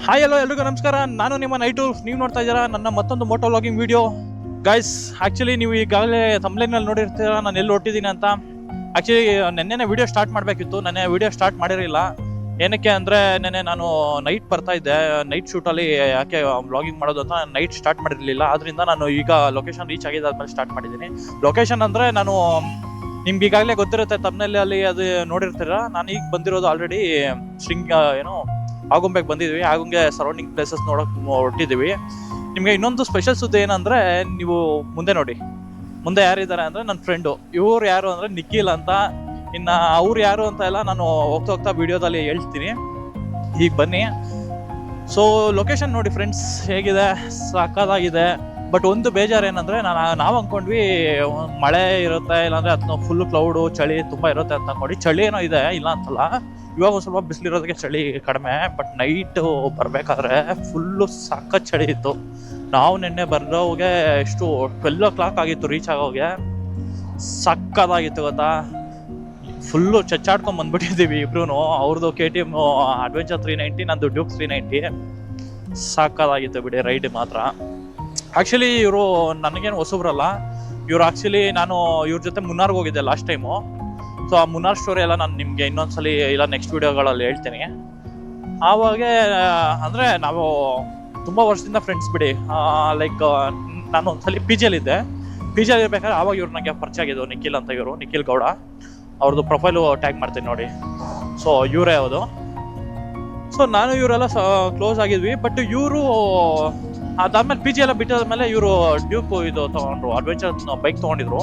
Hi hello ಎಲ್ರಿಗೂ ನಮಸ್ಕಾರ. ನಾನು ನಿಮ್ಮ ನೈಟು. ನೀವು ನೋಡ್ತಾ ಇದ್ದೀರಾ ನನ್ನ ಮತ್ತೊಂದು moto vlogging video. Guys, actually ನೀವು ಈಗಾಗಲೇ ಥಂಬ್ನೇಲ್ನಲ್ಲಿ ನೋಡಿರ್ತೀರ ನಾನು ಎಲ್ಲಿ ಹೊಟ್ಟಿದ್ದೀನಿ ಅಂತ. ಆ್ಯಕ್ಚುಲಿ ನೆನ್ನೆ ವಿಡಿಯೋ ಸ್ಟಾರ್ಟ್ ಮಾಡಬೇಕಿತ್ತು, ನೆನ್ನೆ ವಿಡಿಯೋ ಸ್ಟಾರ್ಟ್ ಮಾಡಿರಲಿಲ್ಲ. ಏನಕ್ಕೆ ಅಂದರೆ ನೆನ್ನೆ ನಾನು ನೈಟ್ ಬರ್ತಾ ಇದ್ದೆ, ನೈಟ್ ಶೂಟಲ್ಲಿ ಯಾಕೆ ವ್ಲಾಗಿಂಗ್ ಮಾಡೋದು ಅಂತ ನೈಟ್ ಸ್ಟಾರ್ಟ್ ಮಾಡಿರಲಿಲ್ಲ. ಆದ್ದರಿಂದ ನಾನು ಈಗ ಲೊಕೇಶನ್ ರೀಚ್ ಆಗಿದ್ದಾದ್ಮೇಲೆ ಸ್ಟಾರ್ಟ್ ಮಾಡಿದ್ದೀನಿ. ಲೊಕೇಶನ್ ಅಂದರೆ ನಾನು ನಿಮ್ಗೆ ಈಗಾಗಲೇ ಗೊತ್ತಿರುತ್ತೆ, ಥಂಬ್ನೇಲಲ್ಲಿ ಅದು ನೋಡಿರ್ತೀರ. ನಾನು ಈಗ ಬಂದಿರೋದು ಆಲ್ರೆಡಿ ಆಗುಂಬೆಗೆ ಬಂದಿದ್ವಿ. ಆಗುಂಬೆ ಸರೌಂಡಿಂಗ್ ಪ್ಲೇಸಸ್ ನೋಡೋಕೆ ಹೊರಟಿದ್ದೀವಿ. ನಿಮಗೆ ಇನ್ನೊಂದು ಸ್ಪೆಷಲ್ ಸುದ್ದಿ ಏನಂದರೆ, ನೀವು ಮುಂದೆ ನೋಡಿ, ಮುಂದೆ ಯಾರಿದ್ದಾರೆ ಅಂದರೆ ನನ್ನ ಫ್ರೆಂಡು. ಇವ್ರು ಯಾರು ಅಂದರೆ ನಿಖಿಲ್ ಅಂತ. ಇನ್ನು ಅವ್ರು ಯಾರು ಅಂತ ಎಲ್ಲ ನಾನು ಹೋಗ್ತಾ ವಿಡಿಯೋದಲ್ಲಿ ಹೇಳ್ತೀನಿ. ಈಗ ಬನ್ನಿ. ಸೊ ಲೊಕೇಶನ್ ನೋಡಿ ಫ್ರೆಂಡ್ಸ್, ಹೇಗಿದೆ, ಸಾಕಾಗಿದೆ. ಬಟ್ ಒಂದು ಬೇಜಾರು ಏನಂದರೆ, ನಾವು ಅಂದ್ಕೊಂಡ್ವಿ ಮಳೆ ಇರುತ್ತೆ, ಇಲ್ಲಾಂದರೆ ಅದನ್ನ ಫುಲ್ಲು ಕ್ಲೌಡು ಚಳಿ ತುಂಬ ಇರುತ್ತೆ ಅಂತ ಅಂದ್ಕೊಂಡು. ಚಳಿ ಏನೋ ಇದೆ, ಇಲ್ಲ ಅಂತಲ್ಲ. ಇವಾಗ ಒಂದು ಸ್ವಲ್ಪ ಬಿಸಿಲಿರೋದಕ್ಕೆ ಚಳಿ ಕಡಿಮೆ. ಬಟ್ ನೈಟು ಬರಬೇಕಾದ್ರೆ ಫುಲ್ಲು ಸಖತ್ ಚಳಿ ಇತ್ತು. ನಾವು ನಿನ್ನೆ ಬರೋಗೆ ಎಷ್ಟು 12 o'clock ಆಗಿತ್ತು ರೀಚ್ ಆಗೋಗೆ. ಸಕ್ಕತ್ತಾಗಿತ್ತು ಗೊತ್ತಾ. ಫುಲ್ಲು ಚಚ್ಚಾಡ್ಕೊಂಡು ಬಂದ್ಬಿಟ್ಟಿದ್ದೀವಿ ಇಬ್ರು. ಅವ್ರದ್ದು KTM ಅಡ್ವೆಂಚರ್ 390, ನಂದು ಡ್ಯೂಕ್ 390. ಸಕ್ಕತ್ತಾಗಿತ್ತು ಬಿಡಿ ರೈಡ್ ಮಾತ್ರ. ಆ್ಯಕ್ಚುಲಿ ಇವರು ನನಗೇನು ಹೊಸಬ್ರಲ್ಲ. ಇವರು ಆ್ಯಕ್ಚುಲಿ ನಾನು ಇವ್ರ ಜೊತೆ ಮುನ್ನಾರ್ಗೆ ಹೋಗಿದ್ದೆ ಲಾಸ್ಟ್ ಟೈಮು. ಸೊ ಆ ಮುನ್ನಾರ್ ಸ್ಟೋರಿ ಎಲ್ಲ ನಾನು ನಿಮಗೆ ಇನ್ನೊಂದ್ಸಲಿ ಇಲ್ಲ ನೆಕ್ಸ್ಟ್ ವಿಡಿಯೋಗಳಲ್ಲಿ ಹೇಳ್ತೀನಿ. ಆವಾಗ ಅಂದರೆ ನಾವು ತುಂಬ ವರ್ಷದಿಂದ ಫ್ರೆಂಡ್ಸ್ ಬಿಡಿ. ಲೈಕ್ ನಾನು ಒಂದ್ಸಲಿ ಪಿ ಜಿಯಲ್ಲಿದ್ದೆ. ಪಿ ಜಿಯಲ್ಲಿ ಇರ್ಬೇಕಾದ್ರೆ ಆವಾಗ ಇವ್ರು ನನಗೆ ಪರಿಚಯ ಆಗಿದ್ದು. ನಿಖಿಲ್ ಅಂತ, ಇವರು ನಿಖಿಲ್ ಗೌಡ. ಅವ್ರದ್ದು ಪ್ರೊಫೈಲು ಟ್ಯಾಗ್ ಮಾಡ್ತೀನಿ ನೋಡಿ. ಸೊ ಇವರೇ ಯಾವುದು. ಸೊ ನಾನು ಇವರೆಲ್ಲ ಕ್ಲೋಸ್ ಆಗಿದ್ವಿ. ಬಟ್ ಇವರು ಅದಾದ್ಮೇಲೆ ಪಿ ಜಿ ಎಲ್ಲ ಬಿಟ್ಟಾದ್ಮೇಲೆ ಇವರು ಡ್ಯೂಕ್ ಇದು ತೊಗೊಂಡ್ರು, ಅಡ್ವೆಂಚರ್ ಬೈಕ್ ತೊಗೊಂಡಿದ್ರು.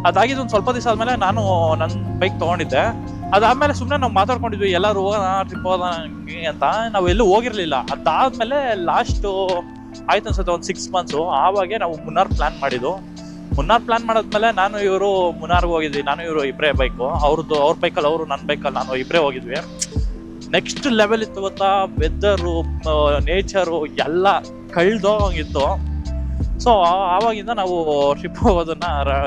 ಅದಾಗಿದ್ದು ಒಂದು ಸ್ವಲ್ಪ ದಿವಸ ಆದಮೇಲೆ ನಾನು ನನ್ನ ಬೈಕ್ ತೊಗೊಂಡಿದ್ದೆ. ಅದಾದಮೇಲೆ ಸುಮ್ಮನೆ ನಾವು ಮಾತಾಡ್ಕೊಂಡಿದ್ವಿ, ಎಲ್ಲರೂ ಹೋಗೋಣ ಟ್ರಿಪ್ ಹೋಗೋಣ ಅಂತ. ನಾವು ಎಲ್ಲೂ ಹೋಗಿರಲಿಲ್ಲ. ಅದಾದಮೇಲೆ ಲಾಸ್ಟು ಆಯ್ತು ಅನ್ಸುತ್ತೆ ಒಂದು 6 months. ಆವಾಗೆ ನಾವು ಮುನ್ನಾರ್ ಪ್ಲ್ಯಾನ್ ಮಾಡಿದ್ದು. ಮುನ್ನಾರ್ ಪ್ಲ್ಯಾನ್ ಮಾಡಾದ್ಮೇಲೆ ನಾನು ಇವರು ಮುನ್ನಾರ್ಗೆ ಹೋಗಿದ್ವಿ. ನಾನು ಇವರು ಇಬ್ಬರೇ ಬೈಕು. ಅವ್ರದ್ದು ಅವ್ರ ಬೈಕಲ್ಲಿ ಅವರು, ನನ್ನ ಬೈಕಲ್ಲಿ ನಾನು, ಇಬ್ಬರೇ ಹೋಗಿದ್ವಿ. ನೆಕ್ಸ್ಟ್ ಲೆವೆಲ್ ಇತ್ತು ಗೊತ್ತಾ. ವೆದರು, ನೇಚರು ಎಲ್ಲ ಕಳ್ದೋಗಿತ್ತು. ಸೊ ಆವಾಗಿಂದ ನಾವು ಟ್ರಿಪ್ ಹೋಗೋದನ್ನ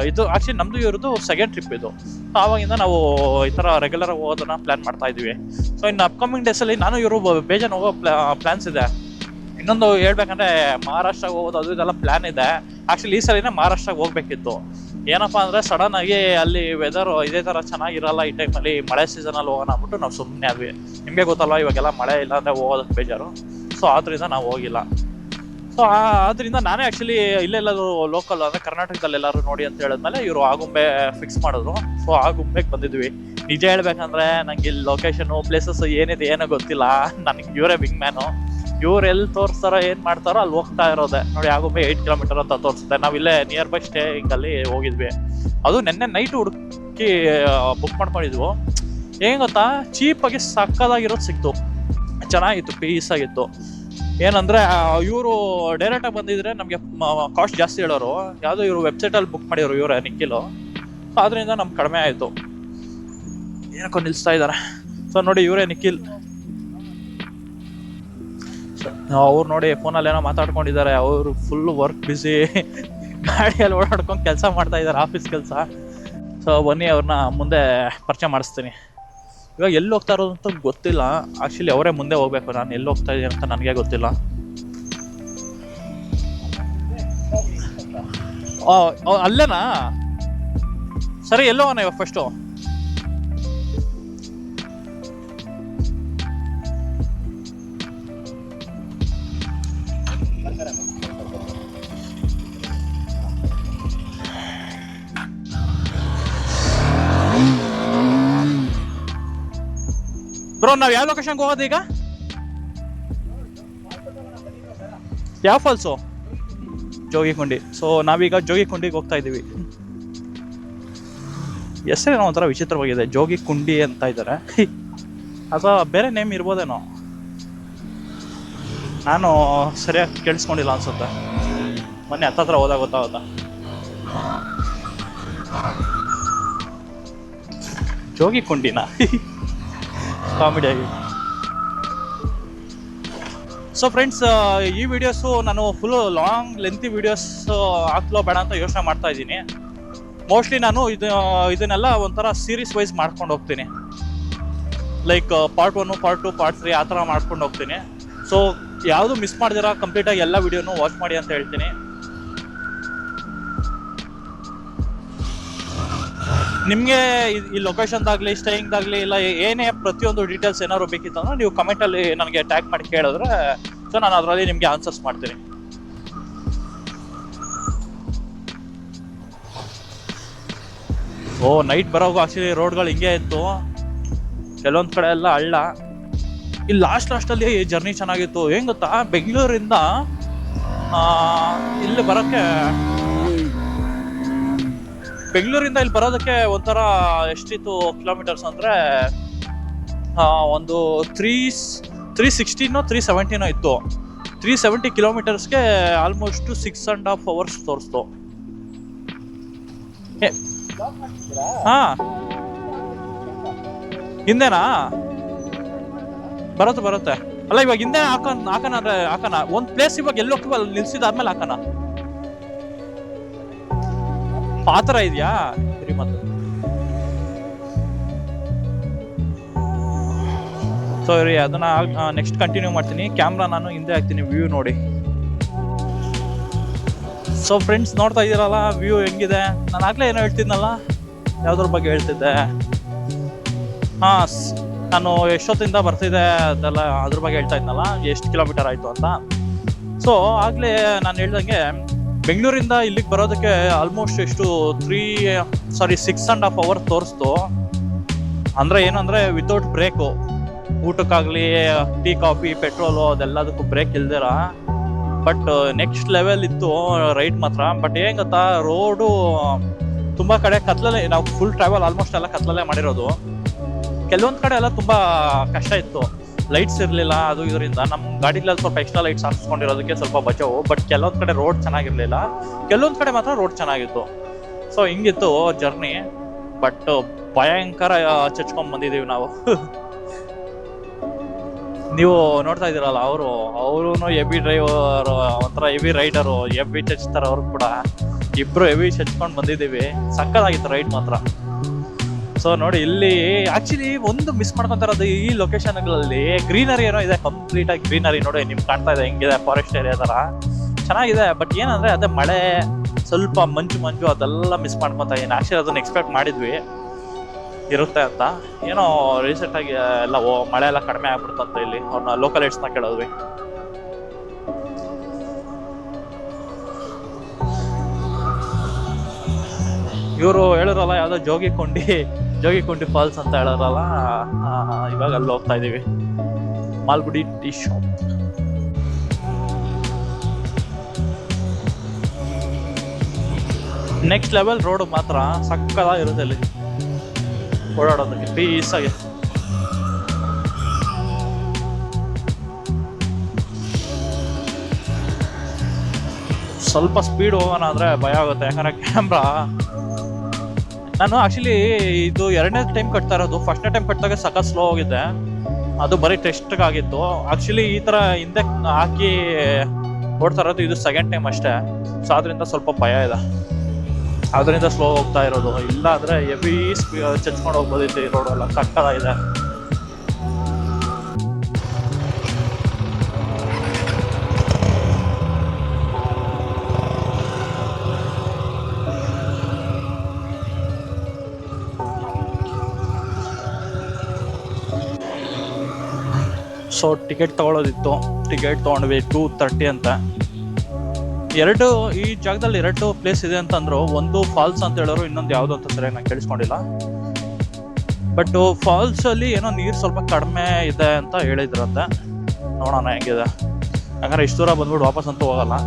ಇದು ಆಕ್ಚುಲಿ ನಮ್ದು ಇವ್ರದ್ದು ಸೆಕೆಂಡ್ ಟ್ರಿಪ್ ಇದು. ಸೊ ಆವಾಗಿಂದ ನಾವು ಈ ಥರ ರೆಗ್ಯುಲರ್ ಹೋಗೋದನ್ನ ಪ್ಲ್ಯಾನ್ ಮಾಡ್ತಾ ಇದ್ವಿ. ಸೊ ಇನ್ನು ಅಪ್ಕಮಿಂಗ್ ಡೇಸಲ್ಲಿ ನಾನು ಇವರು ಬೇಜಾನ್ ಹೋಗೋ ಪ್ಲ್ಯಾನ್ಸ್ ಇದೆ. ಇನ್ನೊಂದು ಹೇಳ್ಬೇಕಂದ್ರೆ ಮಹಾರಾಷ್ಟ್ರಗೆ ಹೋಗೋದು, ಅದು ಇದೆಲ್ಲ ಪ್ಲ್ಯಾನ್ ಇದೆ. ಆ್ಯಕ್ಚುಲಿ ಈ ಸಲಿನೇ ಮಹಾರಾಷ್ಟ್ರಗೆ ಹೋಗ್ಬೇಕಿತ್ತು. ಏನಪ್ಪ ಅಂದರೆ ಸಡನ್ ಆಗಿ ಅಲ್ಲಿ ವೆದರು ಇದೇ ಥರ ಚೆನ್ನಾಗಿರಲ್ಲ ಈ ಟೈಮಲ್ಲಿ, ಮಳೆ ಸೀಸನಲ್ಲಿ ಹೋಗೋಣ ಅಂದ್ಬಿಟ್ಟು ನಾವು ಸುಮ್ಮನೆ ಆದ್ವಿ. ನಿಮಗೆ ಗೊತ್ತಲ್ಲ ಇವಾಗೆಲ್ಲ ಮಳೆ ಇಲ್ಲ ಅಂದರೆ ಹೋಗೋದಕ್ಕೆ ಬೇಜಾರು. ಸೊ ಆದ್ದರಿಂದ ನಾವು ಹೋಗಿಲ್ಲ. ಸೊ ಆದ್ರಿಂದ ನಾನೇ ಆ್ಯಕ್ಚುಲಿ ಇಲ್ಲೆಲ್ಲರೂ ಲೋಕಲ್ ಅಂದರೆ ಕರ್ನಾಟಕದಲ್ಲಿ ಎಲ್ಲರೂ ನೋಡಿ ಅಂತ ಹೇಳಿದ್ಮೇಲೆ ಇವರು ಆಗುಂಬೆ ಫಿಕ್ಸ್ ಮಾಡಿದ್ರು. ಸೊ ಆಗುಂಬೆಗೆ ಬಂದಿದ್ವಿ. ನಿಜ ಹೇಳ್ಬೇಕಂದ್ರೆ ನಂಗೆ ಇಲ್ಲಿ ಲೊಕೇಶನು ಪ್ಲೇಸಸ್ ಏನಿದೆ ಏನೋ ಗೊತ್ತಿಲ್ಲ. ನನಗೆ ಇವರೇ ಬಿಗ್ ಮ್ಯಾನು. ಇವ್ರು ಎಲ್ಲಿ ತೋರಿಸ್ತಾರೋ ಏನು ಮಾಡ್ತಾರೋ ಅಲ್ಲಿ ಹೋಗ್ತಾ ಇರೋದೆ ನೋಡಿ. ಆಗುಂಬೆ 8 kilometers ಅಂತ ತೋರಿಸುತ್ತೆ. ನಾವಿಲ್ಲೇ ನಿಯರ್ ಬೈ ಸ್ಟೇಯಿಂಗಲ್ಲಿ ಹೋಗಿದ್ವಿ. ಅದು ನೆನ್ನೆ ನೈಟ್ ಹುಡುಕಿ ಬುಕ್ ಮಾಡ್ಕೊಂಡಿದ್ವು. ಏನು ಗೊತ್ತಾ, ಚೀಪಾಗಿ ಸಕ್ಕದಾಗಿರೋದು ಸಿಕ್ತು. ಚೆನ್ನಾಗಿತ್ತು, ಪೀಸ್ ಆಗಿತ್ತು. ಏನಂದರೆ ಇವರು ಡೈರೆಕ್ಟಾಗಿ ಬಂದಿದ್ರೆ ನಮಗೆ ಕಾಸ್ಟ್ ಜಾಸ್ತಿ ಹೇಳೋರು. ಯಾವುದೋ ಇವರು ವೆಬ್ಸೈಟಲ್ಲಿ ಬುಕ್ ಮಾಡಿದ್ರು ಇವರೇ, ನಿಖಿಲು. ಸೊ ಅದರಿಂದ ನಮ್ಗೆ ಕಡಿಮೆ ಆಯಿತು. ಏನಕ್ಕೋ ನಿಲ್ಲಿಸ್ತಾ ಇದ್ದಾರೆ. ಸೊ ನೋಡಿ ಇವರೇ ನಿಖಿಲ್. ಅವ್ರು ನೋಡಿ ಫೋನಲ್ಲಿ ಏನೋ ಮಾತಾಡ್ಕೊಂಡಿದ್ದಾರೆ. ಅವರು ಫುಲ್ ವರ್ಕ್ ಬ್ಯುಸಿ, ಗಾಡಿಯಲ್ಲಿ ಓಡಾಡ್ಕೊಂಡು ಕೆಲಸ ಮಾಡ್ತಾ ಇದ್ದಾರೆ, ಆಫೀಸ್ ಕೆಲಸ. ಸೊ ಬನ್ನಿ ಅವ್ರನ್ನ ಮುಂದೆ ಪರಿಚಯ ಮಾಡಿಸ್ತೀನಿ. ಇವಾಗ ಎಲ್ಲಿ ಹೋಗ್ತಾ ಇರೋದು ಅಂತ ಗೊತ್ತಿಲ್ಲ. ಆ್ಯಕ್ಚುಲಿ ಅವರೇ ಮುಂದೆ ಹೋಗ್ಬೇಕು. ನಾನು ಎಲ್ಲಿ ಹೋಗ್ತಾ ಇದ್ದೀನಿ ಅಂತ ನನಗೆ ಗೊತ್ತಿಲ್ಲ. ಅಲ್ಲೇನಾ? ಸರಿ, ಎಲ್ಲೋ ಹೋಗೋಣ ಇವಾಗ ಫಸ್ಟು. ಬ್ರೋ, ನಾವು ಯಾವ ಲೊಕೇಶನ್ಗೆ ಹೋಗೋದು ಈಗ? ಯಾವ ಫಾಲ್ಸು? ಜೋಗಿಕುಂಡಿ. ಸೊ ನಾವೀಗ ಜೋಗಿಕುಂಡಿಗೆ ಹೋಗ್ತಾ ಇದ್ದೀವಿ. ಹೆಸರೇನೋ ಒಂಥರ ವಿಚಿತ್ರವಾಗಿದೆ, ಜೋಗಿಕುಂಡಿ ಅಂತ ಇದ್ದಾರೆ. ಅಥವಾ ಬೇರೆ ನೇಮ್ ಇರ್ಬೋದೇನೋ, ನಾನು ಸರಿಯಾಗಿ ಕೇಳಿಸ್ಕೊಂಡಿಲ್ಲ ಅನ್ಸುತ್ತೆ. ಮೊನ್ನೆ ಹತ್ತತ್ರ ಹೋದಾಗ ಗೊತ್ತಾಗುತ್ತಾ. ಜೋಗಿಕುಂಡಿನ ಕಾಮಿಡಿ ಆಗಿ. ಸೊ ಫ್ರೆಂಡ್ಸ್, ಈ ವಿಡಿಯೋಸು ನಾನು ಫುಲ್ ಲಾಂಗ್ ಲೆಂತಿ ವಿಡಿಯೋಸ್ ಹಾಕ್ಲೋ ಬೇಡ ಅಂತ ಯೋಚನೆ ಮಾಡ್ತಾ ಇದ್ದೀನಿ. ಮೋಸ್ಟ್ಲಿ ನಾನು ಇದನ್ನೆಲ್ಲ ಒಂಥರ ಸೀರೀಸ್ ವೈಸ್ ಮಾಡ್ಕೊಂಡು ಹೋಗ್ತೀನಿ. ಲೈಕ್ ಪಾರ್ಟ್ 1, ಪಾರ್ಟ್ 2, ಪಾರ್ಟ್ 3 ಆ ಥರ ಮಾಡ್ಕೊಂಡು ಹೋಗ್ತೀನಿ. ಸೊ ಯಾವುದು ಮಿಸ್ ಮಾಡ್ದಿರಾ ಕಂಪ್ಲೀಟ್ ಆಗಿ ಎಲ್ಲ ವಿಡಿಯೋನು ವಾಚ್ ಮಾಡಿ ಅಂತ ಹೇಳ್ತೀನಿ. ನಿಮ್ಗೆ ಈ ಲೊಕೇಶನ್ದಾಗ್ಲಿ ಸ್ಟೇಯಿಂಗ್ದಾಗ್ಲಿ ಇಲ್ಲ ಏನೇ ಪ್ರತಿಯೊಂದು ಡೀಟೇಲ್ಸ್ ಏನಾದ್ರು ಬೇಕಿತ್ತಂದ್ರೆ ನೀವು ಕಮೆಂಟ್ ಅಲ್ಲಿ ನನಗೆ ಟ್ಯಾಗ್ ಮಾಡಿ ಕೇಳಿದ್ರೆ ಸೊ ನಾನು ಅದರಲ್ಲಿ ನಿಮ್ಗೆ ಆನ್ಸರ್ಸ್ ಮಾಡ್ತೀನಿ. ಓ ನೈಟ್ ಬರೋಗು ಆಕ್ಚುಲಿ ರೋಡ್ಗಳು ಹಿಂಗೆ ಇತ್ತು, ಕೆಲವೊಂದ್ ಕಡೆ ಎಲ್ಲ ಹಳ್ಳ. ಇಲ್ಲಿ ಲಾಸ್ಟ್ ಅಲ್ಲಿ ಜರ್ನಿ ಚೆನ್ನಾಗಿತ್ತು. ಏನ್ ಗೊತ್ತಾ, ಬೆಂಗಳೂರಿಂದ ಇಲ್ಲಿ ಬರೋಕ್ಕೆ ಇಲ್ಲಿ ಬರೋದಕ್ಕೆ ಒಂಥರ ಎಷ್ಟಿತ್ತು ಕಿಲೋಮೀಟರ್ಸ್ ಅಂದ್ರೆ ಒಂದು 360 370 ಇತ್ತು. 370 ಕಿಲೋಮೀಟರ್ಸ್ಗೆ ಆಲ್ಮೋಸ್ಟ್ 6.5 hours ತೋರಿಸ್ತು. ಹಾ ಹಿಂದೆನಾ ಬರುತ್ತೆ ಅಲ್ಲ, ಇವಾಗ ಹಿಂದೆ ಹಾಕನ ಒಂದ್ ಪ್ಲೇಸ್ ಇವಾಗ ಎಲ್ಲಿ ಹೋಗ್ತೀವಿ ಅಲ್ಲಿ ನಿಲ್ಸಿದಾದ್ಮೇಲೆ ಹಾಕನ ಆತರ ಇದೆಯಾ? ಸರಿ, ಮತ್ತೆ ಸರಿ ಅದನ್ನ ನೆಕ್ಸ್ಟ್ ಕಂಟಿನ್ಯೂ ಮಾಡ್ತೀನಿ. ಕ್ಯಾಮ್ರಾ ನಾನು ಹಿಂದೆ ಹಾಕ್ತೀನಿ, ವ್ಯೂ ನೋಡಿ. ಸೊ ಫ್ರೆಂಡ್ಸ್, ನೋಡ್ತಾ ಇದ್ದೀರಲ್ಲ ವ್ಯೂ ಹೆಂಗಿದೆ. ನಾನು ಆಗ್ಲೇ ಏನೋ ಹೇಳ್ತಿದ್ನಲ್ಲ, ಯಾವ್ದ್ರ ಬಗ್ಗೆ ಹೇಳ್ತಿದ್ದೆ? ನಾನು ಎಷ್ಟೊತ್ತಿಂದ ಬರ್ತಿದ್ದೆ ಅದೆಲ್ಲ ಅದ್ರ ಬಗ್ಗೆ ಹೇಳ್ತಾ ಇದ್ನಲ್ಲ, ಎಷ್ಟು ಕಿಲೋಮೀಟರ್ ಆಯ್ತು ಅಂತ. ಸೊ ಆಗ್ಲೇ ನಾನು ಹೇಳ್ದಂಗೆ ಬೆಂಗಳೂರಿಂದ ಇಲ್ಲಿಗೆ ಬರೋದಕ್ಕೆ ಆಲ್ಮೋಸ್ಟ್ ಎಷ್ಟು 6.5 hours ತೋರಿಸ್ತು. ಅಂದ್ರೆ ಏನಂದ್ರೆ ವಿತೌಟ್ ಬ್ರೇಕು, ಊಟಕ್ಕಾಗ್ಲಿ ಟೀ ಕಾಫಿ ಪೆಟ್ರೋಲು ಅದೆಲ್ಲದಕ್ಕೂ ಬ್ರೇಕ್ ಇಲ್ದಿರ. ಬಟ್ ನೆಕ್ಸ್ಟ್ ಲೆವೆಲ್ ಇತ್ತು ರೈಡ್ ಮಾತ್ರ. ಬಟ್ ಏನ್ ಗೊತ್ತಾ, ರೋಡು ತುಂಬಾ ಕಡೆ ಕತ್ಲಲ್ಲೇ, ನಾವು ಫುಲ್ ಟ್ರಾವೆಲ್ ಆಲ್ಮೋಸ್ಟ್ ಎಲ್ಲ ಕತ್ಲಲ್ಲೇ ಮಾಡಿರೋದು. ಕೆಲವೊಂದ್ ಕಡೆ ಎಲ್ಲ ತುಂಬಾ ಕಷ್ಟ ಇತ್ತು, ಲೈಟ್ಸ್ ಇರ್ಲಿಲ್ಲ. ಅದು ಇದರಿಂದ ನಮ್ಮ ಗಾಡಿಗಳಲ್ಲಿ ಸ್ವಲ್ಪ ಎಕ್ಸ್ಟ್ರಾ ಲೈಟ್ಸ್ ಹಾಕ್ಸ್ಕೊಂಡಿರೋದಕ್ಕೆ ಸ್ವಲ್ಪ ಬಚಾವು. ಬಟ್ ಕೆಲವೊಂದ್ ಕಡೆ ರೋಡ್ ಚೆನ್ನಾಗಿರ್ಲಿಲ್ಲ, ಕೆಲವೊಂದ್ ಕಡೆ ಮಾತ್ರ ರೋಡ್ ಚೆನ್ನಾಗಿತ್ತು. So ಹಿಂಗಿತ್ತು journey. ಬಟ್ ಭಯಂಕರ ಚಚ್ಕೊಂಡ್ ಬಂದಿದೀವಿ ನಾವು. ನೀವು ನೋಡ್ತಾ ಇದೀರಲ್ಲ, ಅವರು ಹೆವಿ ಡ್ರೈವರ್, ಒಂಥರ ಹೆವಿ ರೈಡರು, ಹೆವಿ ಚಚ್ತಾರ ಅವ್ರು ಕೂಡ. ಇಬ್ರು ಹೆವಿ ಚಚ್ಕೊಂಡ್ ಬಂದಿದೀವಿ. ಸಕ್ಕತ್ತಾಗಿತ್ತು ರೈಡ್ ಮಾತ್ರ. ಸೊ ನೋಡಿ, ಇಲ್ಲಿ ಆಕ್ಚುಲಿ ಒಂದು ಮಿಸ್ ಮಾಡ್ಕೊಂತಾರದು, ಈ ಲೊಕೇಶನ್ಗಳಲ್ಲಿ ಗ್ರೀನರಿ ಏನೋ ಇದೆ, ಕಂಪ್ಲೀಟ್ ಆಗಿ ಗ್ರೀನರಿ. ನೋಡಿ ನಿಮ್ಗೆ ಕಾಣ್ತಾ ಇದೆ ಹೆಂಗಿದೆ, ಫಾರೆಸ್ಟ್ ಏರಿಯಾ ತರ ಚೆನ್ನಾಗಿದೆ. ಬಟ್ ಏನಂದ್ರೆ ಅದೇ ಮಳೆ, ಸ್ವಲ್ಪ ಮಂಜು ಅದೆಲ್ಲ ಮಿಸ್ ಮಾಡ್ಕೊಂತ ಇದೀನಿ. ಆಕ್ಚುಲಿ ಅದನ್ನ ಎಕ್ಸ್ಪೆಕ್ಟ್ ಮಾಡಿದ್ವಿ ಇರುತ್ತೆ ಅಂತ. ಏನೋ ರೀಸೆಂಟ್ ಆಗಿ ಎಲ್ಲ ಮಳೆ ಎಲ್ಲ ಕಡಿಮೆ ಆಗ್ಬಿಡ್ತಂತ ಇಲ್ಲಿ ಅವ್ರನ್ನ ಲೋಕಲ್ ಏಡ್ಸ್ನ ಕೇಳಿದ್ವಿ. ಇವರು ಹೇಳಿರಲ್ಲ ಯಾವ್ದೋ ಜೋಗಿಕೊಂಡಿ ಫಾಲ್ಸ್ ಅಂತ ಹೇಳಿರಲ್ಲ, ಇವಾಗ ಅಲ್ಲಿ ಹೋಗ್ತಾ ಇದೀವಿ. Malgudi tea shop. Next level road ಮಾತ್ರ ಸಕ್ಕತ್ತಾಗಿರುತ್ತೆ ಇಲ್ಲಿ ಓಡಾಡೋದಕ್ಕೆ, ಪೀಸ್ ಆಗಿ. ಸ್ವಲ್ಪ ಸ್ಪೀಡ್ ಹೋಗೋಣ ಅಂದ್ರೆ ಭಯ ಆಗುತ್ತೆ, ಯಾಕಂದ್ರೆ ಕ್ಯಾಮ್ರಾ. ನಾನು ಆಕ್ಚುಲಿ ಇದು 2ನೇ ಟೈಮ್ ಕಟ್ತಾ ಇರೋದು. ಫಸ್ಟ್ನೇ ಟೈಮ್ ಕಟ್ಟಿದಾಗ ಸಖತ್ ಸ್ಲೋ ಹೋಗಿದ್ದೆ, ಅದು ಬರೀ ಟೆಸ್ಟ್ಗೆ ಆಗಿತ್ತು. ಆಕ್ಚುಲಿ ಈ ತರ ಹಿಂದೆ ಹಾಕಿ ಓಡ್ತಾ ಇರೋದು ಇದು 2nd ಟೈಮ್ ಅಷ್ಟೇ. ಸೊ ಅದರಿಂದ ಸ್ವಲ್ಪ ಭಯ ಇದೆ, ಅದರಿಂದ ಸ್ಲೋ ಹೋಗ್ತಾ ಇರೋದು. ಇಲ್ಲ ಅಂದ್ರೆ ಹೆವಿ ಚಚ್ಕೊಂಡು ಹೋಗ್ಬೋದಿತ್ತು. ಈ ರೋಡ್ ಎಲ್ಲ ಸಕ್ಕತ್ತಾಗಿದೆ. ಸೊ ಟಿಕೆಟ್ ತಗೊಳ್ಳೋದಿತ್ತು, ಟಿಕೆಟ್ ತೊಗೊಂಡ್ವಿ 230 ಅಂತ. ಈ ಜಾಗದಲ್ಲಿ 2 ಪ್ಲೇಸ್ ಇದೆ ಅಂತಂದ್ರು. ಒಂದು ಫಾಲ್ಸ್ ಅಂತ ಹೇಳೋರು, ಇನ್ನೊಂದು ಯಾವ್ದು ಅಂತ ಸರಿಯಾಗಿ ನಾನು ಕೇಳಿಸ್ಕೊಂಡಿಲ್ಲ. ಬಟ್ ಫಾಲ್ಸ್ ಅಲ್ಲಿ ಏನೋ ನೀರು ಸ್ವಲ್ಪ ಕಡಿಮೆ ಇದೆ ಅಂತ ಹೇಳಿದ್ರಂತೆ. ನೋಡೋಣ ಹೆಂಗಿದೆ. ಯಾಕಂದ್ರೆ ಇಷ್ಟು ದೂರ ಬಂದ್ಬಿಟ್ಟು ವಾಪಸ್ ಅಂತೂ ಹೋಗಲ್ಲ,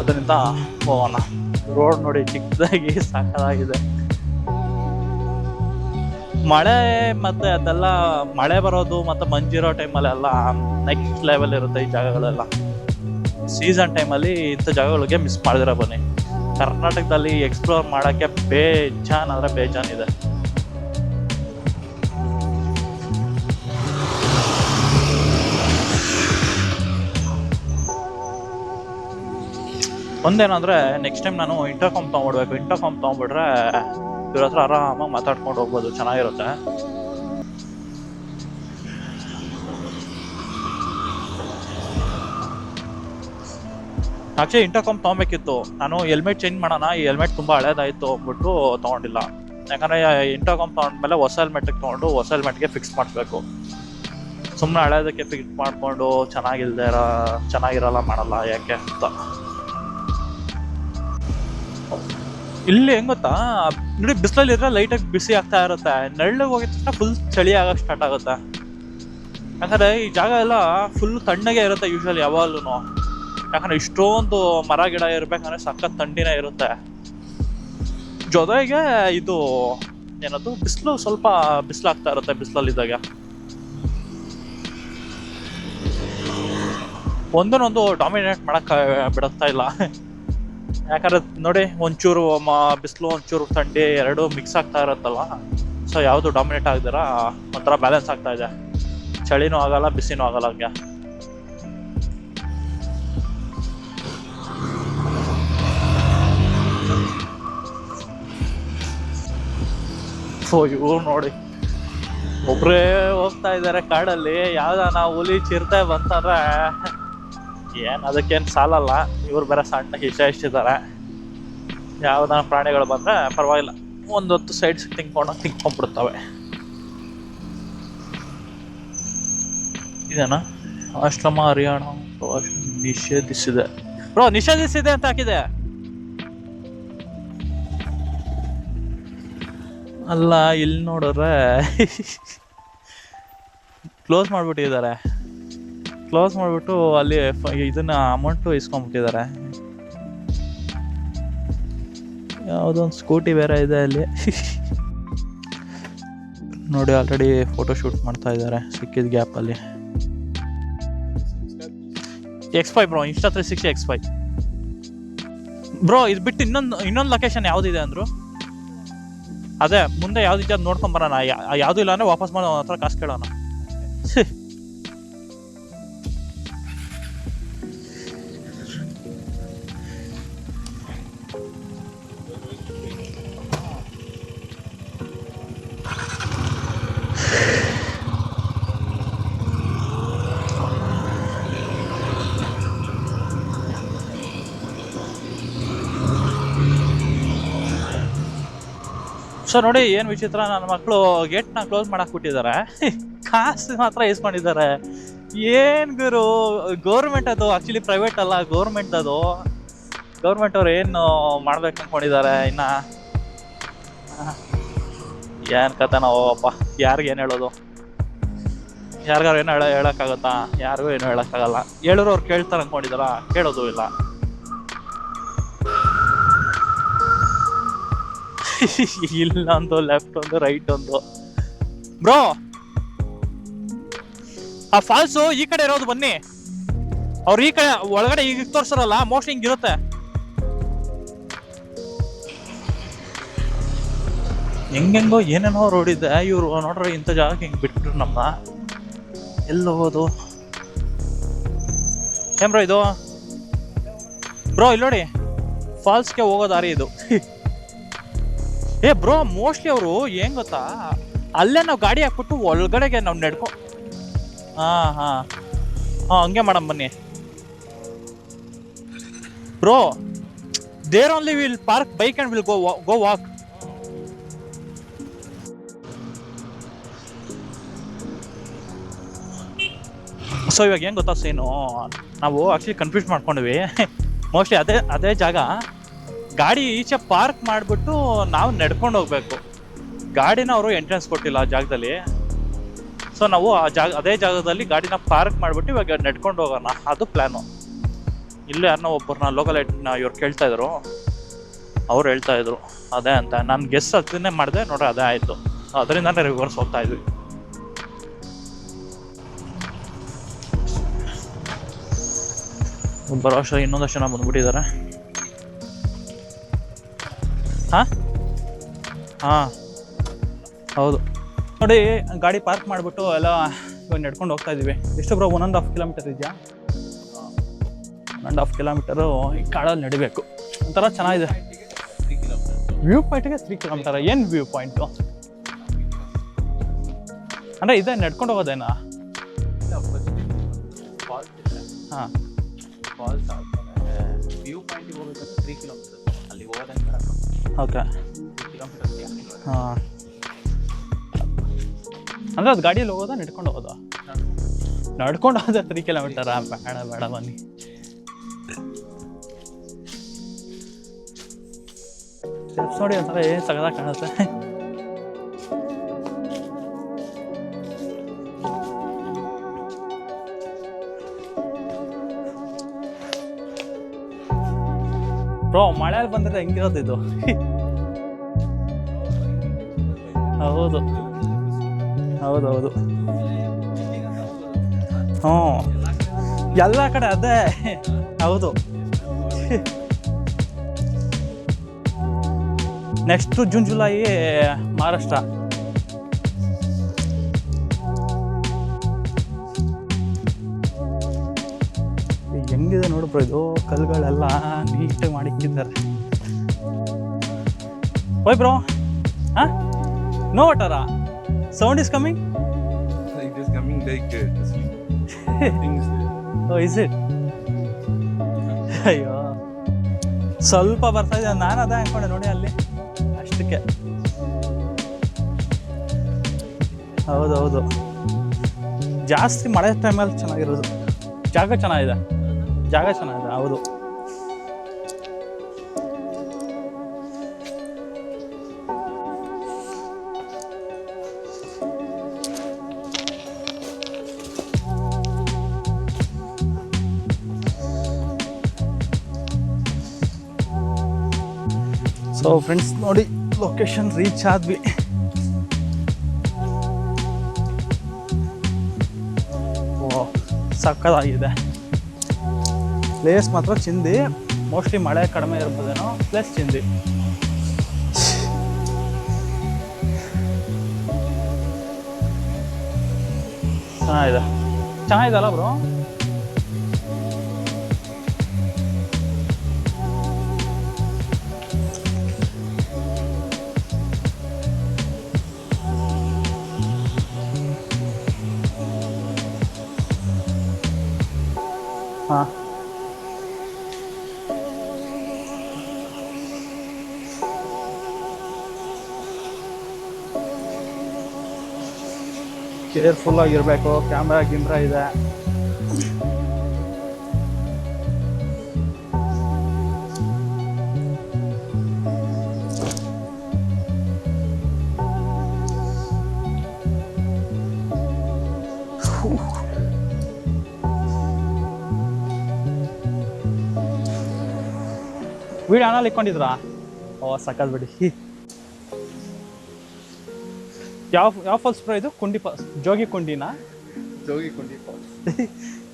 ಅದರಿಂದ ಹೋಗೋಣ. ರೋಡ್ ನೋಡಿ ಚಿಕ್ಕದಾಗಿ ಸಾಕಾಗಿದೆ. ಮಳೆ ಮತ್ತೆ ಅದೆಲ್ಲ, ಮಳೆ ಬರೋದು ಮತ್ತೆ ಮಂಜಿರೋ ಟೈಮಲ್ಲೆಲ್ಲ ನೆಕ್ಸ್ಟ್ ಲೆವೆಲ್ ಇರುತ್ತೆ ಈ ಜಾಗಗಳೆಲ್ಲ. ಸೀಸನ್ ಟೈಮಲ್ಲಿ ಇಂಥ ಜಾಗಗಳಿಗೆ ಮಿಸ್ ಮಾಡಿದಿರ ಬನ್ನಿ. ಕರ್ನಾಟಕದಲ್ಲಿ ಎಕ್ಸ್ಪ್ಲೋರ್ ಮಾಡೋಕ್ಕೆ ಬೇಜಾನ್ ಅಂದ್ರೆ ಬೇಜಾನ್ ಇದೆ. ಒಂದೇನಂದ್ರೆ ನೆಕ್ಸ್ಟ್ ಟೈಮ್ ನಾನು ಇಂಟರ್ಕಾಮ್ ತೊಗೊಂಡ್ಬಿಡ್ಬೇಕು. ಇಂಟರ್ಕಾಮ್ ತೊಗೊಂಡ್ಬಿಟ್ರೆ ಇವ್ರ ಹತ್ರ ಆರಾಮಾಗಿ ಮಾತಾಡ್ಕೊಂಡು ಹೋಗ್ಬೋದು, ಚೆನ್ನಾಗಿರುತ್ತೆ. ಆಕ್ಚುಲಿ ಇಂಟರ್ಕಾಮ್ ತೊಗೊಬೇಕಿತ್ತು. ನಾನು ಹೆಲ್ಮೆಟ್ ಚೇಂಜ್ ಮಾಡೋಣ, ಈ ಹೆಲ್ಮೆಟ್ ತುಂಬ ಹಳೇದಾಯಿತು ಅಂದ್ಬಿಟ್ಟು ತೊಗೊಂಡಿಲ್ಲ. ಯಾಕಂದರೆ ಇಂಟರ್ಕಾಮ್ ತೊಗೊಂಡ್ಮೇಲೆ ಹೊಸ ಹೆಲ್ಮೆಟಿಗೆ ತೊಗೊಂಡು ಹೊಸ ಹೆಲ್ಮೆಟ್ಗೆ ಫಿಕ್ಸ್ ಮಾಡಬೇಕು. ಸುಮ್ಮನೆ ಹಳೇದಕ್ಕೆ ಫಿಕ್ಸ್ ಮಾಡಿಕೊಂಡು ಚೆನ್ನಾಗಿರಲ್ಲ, ಮಾಡಲ್ಲ ಯಾಕೆ ಅಂತ. ಇಲ್ಲಿ ಹೆಂಗ್ ಗೊತ್ತಾ ನೋಡಿ, ಬಿಸಿಲಲ್ಲಿ ಇದ್ರೆ ಲೈಟಾಗಿ ಬಿಸಿ ಆಗ್ತಾ ಇರುತ್ತೆ, ನೆರಳಿಗೆ ಹೋಗಿದ ತಕ್ಷಣ ಫುಲ್ ಚಳಿ ಆಗಕ್ಕೆ ಸ್ಟಾರ್ಟ್ ಆಗುತ್ತೆ. ಯಾಕಂದರೆ ಈ ಜಾಗ ಎಲ್ಲ ಫುಲ್ ತಣ್ಣಗೆ ಇರುತ್ತೆ ಯೂಶ್ವಲಿ ಯಾವಾಗಲೂ. ಯಾಕಂದರೆ ಇಷ್ಟೊಂದು ಮರ ಗಿಡ ಇರ್ಬೇಕಂದ್ರೆ ಸಖತ್ ಥಂಡಿನೇ ಇರುತ್ತೆ. ಜೊತೆಗೆ ಇದು ಏನದು ಬಿಸಿಲು, ಸ್ವಲ್ಪ ಬಿಸಿಲಾಗ್ತಾ ಇರುತ್ತೆ ಬಿಸಿಲಲ್ಲಿದ್ದಾಗ. ಒಂದನ್ನೊಂದು ಡಾಮಿನೇಟ್ ಮಾಡಕ್ಕೆ ಬಿಡುತ್ತಾ ಇಲ್ಲ. ಯಾಕಂದ್ರೆ ನೋಡಿ, ಒಂಚೂರು ಬಿಸಿಲು ಒಂಚೂರು ಥಂಡಿ ಎರಡು ಮಿಕ್ಸ್ ಆಗ್ತಾ ಇರುತ್ತಲ್ವ. ಸೊ ಯಾವುದು ಡಾಮಿನೇಟ್ ಆಗದಿರ ಒಂಥರ ಬ್ಯಾಲೆನ್ಸ್ ಆಗ್ತಾ ಇದೆ. ಚಳಿನೂ ಆಗಲ್ಲ, ಬಿಸಿನೂ ಆಗಲ್ಲ ಹಂಗೆ. ಇವ್ರು ನೋಡಿ ಒಬ್ರೇ ಹೋಗ್ತಾ ಇದ್ದಾರೆ ಕಾಡಲ್ಲಿ. ಯಾವ್ದಾನ ಹುಲಿ ಚಿರತೆ ಬಂತಂದ್ರೆ ಏನ್ ಅದಕ್ಕೇನು ಸಾಲಲ್ಲ. ಇವ್ರು ಬೇರೆ ಸಣ್ಣ ಇಷ್ಟಿದ್ದಾರೆ. ಯಾವ್ದಾನ ಪ್ರಾಣಿಗಳು ಬಂದ್ರೆ ಪರವಾಗಿಲ್ಲ, ಒಂದೊತ್ತು ಸೈಡ್ ತಿನ್ಕೊಂಡ್ಬಿಡ್ತವೆ. ಇದೇನಾ ಆಶ್ರಮ ಹರಿಯಾಣ ನಿಷೇಧಿಸಿದೆ. ಬ್ರೋ ನಿಷೇಧಿಸಿದೆ ಅಂತ ಹಾಕಿದೆ. ಅಲ್ಲ, ಇಲ್ಲಿ ನೋಡಿದ್ರೆ ಕ್ಲೋಸ್ ಮಾಡ್ಬಿಟ್ಟಿದ್ದಾರೆ. ಕ್ಲೋಸ್ ಮಾಡಿಬಿಟ್ಟು ಅಲ್ಲಿ ಇದನ್ನ ಅಮೌಂಟು ಇಸ್ಕೊಂಡ್ಬಿಟ್ಟಿದ್ದಾರೆ. ಯಾವುದೊಂದು ಸ್ಕೂಟಿ ಬೇರೆ ಇದೆ ಅಲ್ಲಿ. ನೋಡಿ ಆಲ್ರೆಡಿ ಫೋಟೋ ಶೂಟ್ ಮಾಡ್ತಾ ಇದ್ದಾರೆ ಸಿಕ್ಕಿದ ಗ್ಯಾಪಲ್ಲಿ. X5 bro, Insta 360 X5 bro. ಇದು ಬಿಟ್ಟು ಇನ್ನೊಂದು ಲೊಕೇಶನ್ ಯಾವುದಿದೆ ಅಂದ್ರು? ಅದೇ ಮುಂದೆ ಯಾವ್ದಿದೆ ಅದು ನೋಡ್ಕೊಂಬರೋಣ. ಯಾವುದು ಇಲ್ಲ ಅಂದ್ರೆ ವಾಪಸ್ ಮಾಡೋ ಹತ್ರ ಕಾಸು ಕೇಳೋಣ. ಸೊ ನೋಡಿ ಏನು ವಿಚಿತ್ರ, ನನ್ನ ಮಕ್ಕಳು ಗೇಟ್ನ ಕ್ಲೋಸ್ ಮಾಡಾಕ್ಬಿಟ್ಟಿದ್ದಾರೆ, ಕಾಸು ಮಾತ್ರ ಇಸ್ಕೊಂಡಿದ್ದಾರೆ. ಏನು ಗುರು, ಗೌರ್ಮೆಂಟ್ ಅದು, ಆ್ಯಕ್ಚುಲಿ ಪ್ರೈವೇಟ್ ಅಲ್ಲ, ಗೌರ್ಮೆಂಟ್ ಅದು. ಗೌರ್ಮೆಂಟ್ ಅವ್ರು ಏನು ಮಾಡ್ಬೇಕು ಅಂದ್ಕೊಂಡಿದ್ದಾರೆ ಇನ್ನು. ಏನು ಕತೆ ನಾವು ಅಪ್ಪ, ಯಾರಿಗೇನು ಹೇಳೋದು? ಯಾರಿಗಾರು ಏನು ಹೇಳೋಕ್ಕಾಗುತ್ತಾ? ಯಾರಿಗೂ ಏನು ಹೇಳೋಕ್ಕಾಗಲ್ಲ. ಹೇಳಿದ್ರು ಅವ್ರು ಕೇಳ್ತಾರೆ ಅಂದ್ಕೊಂಡಿದಾರ? ಕೇಳೋದು ಇಲ್ಲ. ಇಲ್ಲ ಒಂದು ಲೆಫ್ಟ್ ಒಂದು ರೈಟ್ ಒಂದು. ಬ್ರೋ ಆ ಫಾಲ್ಸು ಈ ಕಡೆ ಇರೋದು, ಬನ್ನಿ. ಅವ್ರು ಈ ಕಡೆ ಒಳಗಡೆ ಈಗ ತೋರ್ಸರಲ್ಲ, ಮೋಸ್ಟ್ಲಿ ಹಿಂಗಿರುತ್ತೆ. ಹೆಂಗೆಂಗೋ ಏನೇನೋ ರೋಡ್ ಇದೆ. ಇವ್ರು ನೋಡ್ರಿ ಇಂಥ ಜಾಗಕ್ಕೆ ಹಿಂಗೆ ಬಿಟ್ಬಿಟ್ರು ನಮ್ಮ. ಎಲ್ಲಿ ಹೋಗೋದು? ಏನ್ ಬ್ರೋ ಇದು? ಬ್ರೋ ಇಲ್ಲಿ ನೋಡಿ, ಫಾಲ್ಸ್ಗೆ ಹೋಗೋ ದಾರಿ ಇದು. ಬ್ರೋ ಮೋಸ್ಟ್ಲಿ ಅವರು ಏನ್ ಗೊತ್ತಾ, ಅಲ್ಲೇ ನಾವು ಗಾಡಿ ಹಾಕ್ಬಿಟ್ಟು ಒಳಗಡೆಗೆ ನಾವು ಹಾ ಹಂಗೆ ಮಾಡಮ್ ಬನ್ನಿ bro. There only will park bike and will go walk. So ಇವಾಗ ಏನ್ ಗೊತ್ತಾ ಸೀನು, ನಾವು ಆಕ್ಚುಲಿ ಕನ್ಫ್ಯೂಸ್ ಮಾಡ್ಕೊಂಡ್ವಿ. ಮೋಸ್ಟ್ಲಿ ಅದೇ ಜಾಗ. ಗಾಡಿ ಈಚೆ ಪಾರ್ಕ್ ಮಾಡಿಬಿಟ್ಟು ನಾವು ನಡ್ಕೊಂಡು ಹೋಗ್ಬೇಕು. ಗಾಡಿನ ಅವರು ಎಂಟ್ರೆನ್ಸ್ ಕೊಟ್ಟಿಲ್ಲ ಆ ಜಾಗದಲ್ಲಿ. ಸೊ ನಾವು ಅದೇ ಜಾಗದಲ್ಲಿ ಗಾಡಿನ ಪಾರ್ಕ್ ಮಾಡಿಬಿಟ್ಟು ಇವಾಗ ನಡ್ಕೊಂಡು ಹೋಗೋಣ, ಅದು ಪ್ಲ್ಯಾನು. ಇಲ್ಲೇ ಯಾರನ್ನ ಒಬ್ಬರನ್ನ ಲೋಕಲ್ ಇವ್ರು ಕೇಳ್ತಾ ಇದ್ರು, ಅವ್ರು ಹೇಳ್ತಾ ಇದ್ರು ಅದೇ ಅಂತ. ನಾನು ಗೆಸ್ ಅದನ್ನೇ ಮಾಡಿದೆ, ನೋಡ್ರಿ ಅದೇ ಆಯಿತು. ಅದರಿಂದ ರಿವರ್ಸ್ ಹೋಗ್ತಾ ಇದ್ವಿ. ಬರೋ ವರ್ಷ ಇನ್ನೊಂದಷ್ಟು ಜನ ಬಂದ್ಬಿಟ್ಟಿದ್ದಾರೆ. ಹಾಂ ಹೌದು ನೋಡಿ, ಗಾಡಿ ಪಾರ್ಕ್ ಮಾಡಿಬಿಟ್ಟು ಎಲ್ಲ ಇವಾಗ ನಡ್ಕೊಂಡು ಹೋಗ್ತಾ ಇದ್ದೀವಿ. ಎಷ್ಟು ಬ್ರೋ? 1.5 ಕಿಲೋಮೀಟರ್ ಇದೆಯಾ? 1.5 ಕಿಲೋಮೀಟರು ಈ ಕಾಡಲ್ಲಿ ನಡಿಬೇಕು. ಒಂಥರ ಚೆನ್ನಾಗಿದೆ. ವ್ಯೂ ಪಾಯಿಂಟಿಗೆ 3 ಕಿಲೋಮೀಟರ್. ಏನು ವ್ಯೂ ಪಾಯಿಂಟು ಅಂದರೆ ಇದೆ, ನಡ್ಕೊಂಡು ಹೋಗೋದೇನಾ? ಹಾಂ, ಫಾಲ್ಸ್ ವ್ಯೂ ಪಾಯಿಂಟಿಗೆ ಹೋಗ್ಬೇಕಂದ್ರೆ 3 ಕಿಲೋಮೀಟರ್, ಅಲ್ಲಿ ಹೋಗೋದಂಗೆ ಬೇಡ. Okay 3 kilometre. ಹಾಂ, ಅಂದರೆ ಅದು ಗಾಡಿಯಲ್ಲಿ ಹೋಗೋದಾ ನಡ್ಕೊಂಡು ಹೋಗೋದಾ? ನಡ್ಕೊಂಡು ಹೋದ 3 ಕಿಲೋಮೀಟರಾ? ಬೇಡ ಬೇಡ ಬನ್ನಿ. ಸ್ಟೆಪ್ಸ್ ನೋಡಿ ಒಂಥರ ಏನು ಸಗದಾಗಿ ಕಾಣುತ್ತೆ. ಬ್ರೋ ಮಳೆಯಲ್ಲಿ ಬಂದರೆ ಹೆಂಗಿರೋದು ಇದು? ಹೌದು ಹೌದೌದು. ಹ್ಞೂ, ಎಲ್ಲ ಕಡೆ ಅದೇ. ಹೌದು. Next June July Maharashtra. ಹೆಂಗಿದೆ ನೋಡ್ಬ್ರೋ ಇದು, ಕಲ್ಲುಗಳೆಲ್ಲ ನೀಟಾಗಿ ಮಾಡಿಕ್ಕಿದ್ದಾರೆ. ಓಯ್ ಬ್ರೋ, ಹಾಂ, ನೋ ವಾಟರಾ? Sound is coming? It is coming like things. ಓ, ಇಸ್ ಇಟ್? ಅಯ್ಯೋ, ಸ್ವಲ್ಪ ಬರ್ತಾ ಇದೆ. ನಾನು ಅದೇ ಅನ್ಕೊಂಡೆ ನೋಡಿ ಅಲ್ಲಿ ಅಷ್ಟಕ್ಕೆ. ಹೌದೌದು, ಜಾಸ್ತಿ ಮಳೆ ಟೈಮಲ್ಲಿ ಚೆನ್ನಾಗಿರೋದು. ಜಾಗ ಚೆನ್ನಾಗಿದೆ. ಹೌದು. ಸೊ ಫ್ರೆಂಡ್ಸ್ ನೋಡಿ, ಲೊಕೇಶನ್ ರೀಚ್ ಆದ್ವಿ. ಓ, ಸಕ್ಕತ್ತಾಗಿದೆ ಪ್ಲೇಸ್ ಮಾತ್ರ. ಚಿಂದಿ, ಮೋಸ್ಟ್ಲಿ ಮಳೆ ಕಡಿಮೆ ಇರ್ಬೋದೇನೋ. ಪ್ಲೇಸ್ ಚಿಂದಿ. ಚೆನ್ನಾಗಿದೆ ಅಲ್ಲ ಬ್ರೋ? ಹಾಂ, ಕೇರ್ಫುಲ್ ಆಗಿರಬೇಕು. ಕ್ಯಾಮ್ರಾ ಇದೆ. ವಿಡಿಯೋ ಆನಲ್ಲಿ ಇಟ್ಕೊಂಡಿದ್ರಾ? ಓ, ಸಕ್ಕತ್ ಬಿಡಿ. ಯಾವ ಫಾಲ್ಸ್ ಬ್ರೋ ಇದು? ಕುಂಡಿ ಫಾಲ್ಸ್, ಜೋಗಿ ಕುಂಡಿನಾ? Jogi Kundi Falls.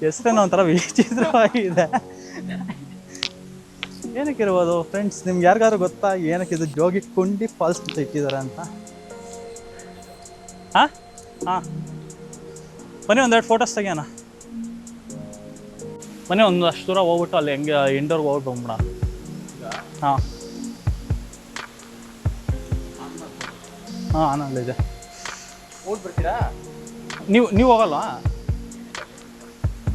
ಹೆಸರೇನೋ ಒಂಥರ ವಿಚಿತ್ರವಾಗಿದೆ. ಏನಕ್ಕಿರ್ಬೋದು ಫ್ರೆಂಡ್ಸ್? ನಿಮ್ಗೆ ಯಾರಿಗಾದ್ರು ಗೊತ್ತಾ ಏನಕ್ಕಿದು ಜೋಗಿ ಕುಂಡಿ ಫಾಲ್ಸ್ ಅಂತ ಇಟ್ಟಿದ್ದಾರೆ ಅಂತ? ಹಾಂ ಹಾಂ, ಬನ್ನಿ ಒಂದೆರಡು ಫೋಟೋಸ್ ತೆಗಿಯೋಣ. ಬನ್ನಿ ಒಂದು ಅಷ್ಟು ದೂರ ಹೋಗ್ಬಿಟ್ಟು ಅಲ್ಲಿ ಹೆಂಗೆ ಇಂಡೋರ್ಗೆ ಹೋಗ್ಬಿಟ್ಟು ಬಂದ್ಬಿಡ. ಹಾಂ ಹಾಂ, ಆನಲ್ಲಿದೆ. ಹೋಗ್ಬಿಡ್ತೀರಾ ನೀವು ಹೋಗಲ್ವಾ?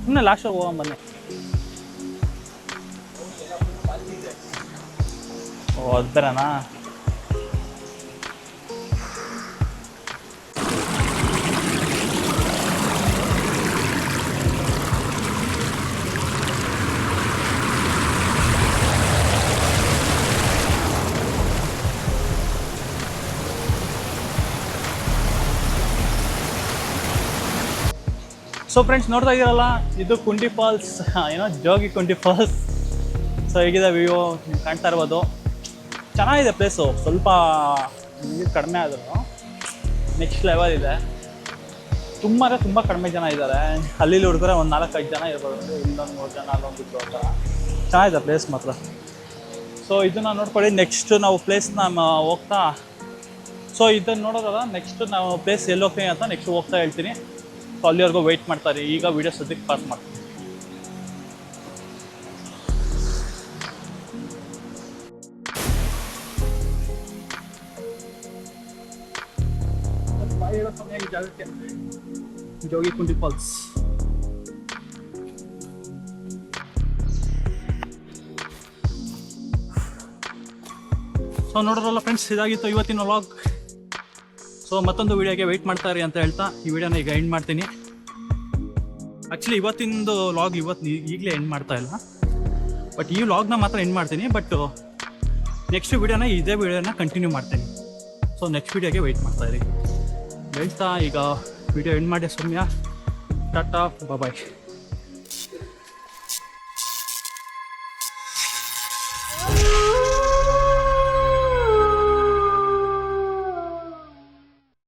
ಸುಮ್ಮನೆ ಲಾಸ್ಟಾಗಿ ಹೋಗೋಣ ಬನ್ನಿ. ಓ, ಅದು ಬೇರೆನಾ? ಸೊ ಫ್ರೆಂಡ್ಸ್, ನೋಡ್ತಾ ಇದ್ದೀರಲ್ಲ, ಇದು ಕುಂಡಿ ಫಾಲ್ಸ್, ಏನೋ ಜೋಗಿ ಕುಂಡಿ ಫಾಲ್ಸ್. ಸೊ ಹೇಗಿದೆ ವ್ಯೂ ನೀವು ಕಾಣ್ತಾ ಇರ್ಬೋದು. ಚೆನ್ನಾಗಿದೆ ಪ್ಲೇಸು. ಸ್ವಲ್ಪ ನೀರು ಕಡಿಮೆ ಆದರೂ ನೆಕ್ಸ್ಟ್ ಲೆವೆಲ್ ಇದೆ. ತುಂಬ ಕಡಿಮೆ ಜನ ಇದ್ದಾರೆ. ಅಲ್ಲಿ ಹುಡುಗರೆ ಒಂದು 4-5 ಜನ ಇರ್ಬೋದು. ಇನ್ನೊಂದು 3 ಜನ ಅಲ್ಲೊಂದು ಇದ್ದು ಅಂತ. ಚೆನ್ನಾಗಿದೆ ಪ್ಲೇಸ್ ಮಾತ್ರ. ಸೊ ಇದನ್ನು ನೋಡ್ಕೊಳ್ಳಿ. ನೆಕ್ಸ್ಟ್ ನಾವು ಪ್ಲೇಸ್ನ ಹೋಗ್ತಾ, ಸೊ ಇದನ್ನು ನೋಡೋದಲ್ಲ, ನೆಕ್ಸ್ಟ್ ನಾವು ಪ್ಲೇಸ್ ಎಲ್ಲಿ ಹೋಗ್ತೀನಿ ಅಂತ ನೆಕ್ಸ್ಟ್ ಹೋಗ್ತಾ ಹೇಳ್ತೀನಿ. ಸೊ ಅಲ್ಲಿವರೆಗೂ ವೆಯ್ಟ್ ಮಾಡ್ತಾರೆ. ಈಗ ವೀಡಿಯೋ ಸದ್ಯಕ್ಕೆ ಪಾಸ್ ಮಾಡ್ತೀನಿ. ಜಾಗಕ್ಕೆ ಜೋಗಿ ಕುಂಡಿ ಫಾಲ್ಸ್. ಸೊ ನೋಡೋರಲ್ಲ ಫ್ರೆಂಡ್ಸ್, ಇದಾಗಿತ್ತು ಇವತ್ತಿನ ವ್ಲಾಗ್. ಸೊ ಮತ್ತೊಂದು ವೀಡಿಯೋಗೆ ವೆಯ್ಟ್ ಮಾಡ್ತಾರೆ ಅಂತ ಹೇಳ್ತಾ ಈ ವಿಡಿಯೋನ ಈಗ ಎಂಡ್ ಮಾಡ್ತೀನಿ. ಆ್ಯಕ್ಚುಲಿ ಇವತ್ತಿಂದು ವ್ಲಾಗ್ ಈಗಲೇ ಎಂಡ್ ಮಾಡ್ತಾ ಇಲ್ಲ, ಬಟ್ ಈ ವ್ಲಾಗ್ನ ಮಾತ್ರ ಎಂಡ್ ಮಾಡ್ತೀನಿ. ಬಟ್ ನೆಕ್ಸ್ಟ್ ವೀಡಿಯೋನ ಇದೇ ವೀಡಿಯೋನ ಕಂಟಿನ್ಯೂ ಮಾಡ್ತೀನಿ. ಸೊ ನೆಕ್ಸ್ಟ್ ವೀಡಿಯೋಗೆ ವೆಯ್ಟ್ ಮಾಡ್ತಾಯಿರಿ ಹೇಳ್ತಾ ಈಗ ವಿಡಿಯೋ ಎಂಡ್ ಮಾಡಿ ಸೌಮ್ಯ. ಟಾಟಾ ಬಾಯ್.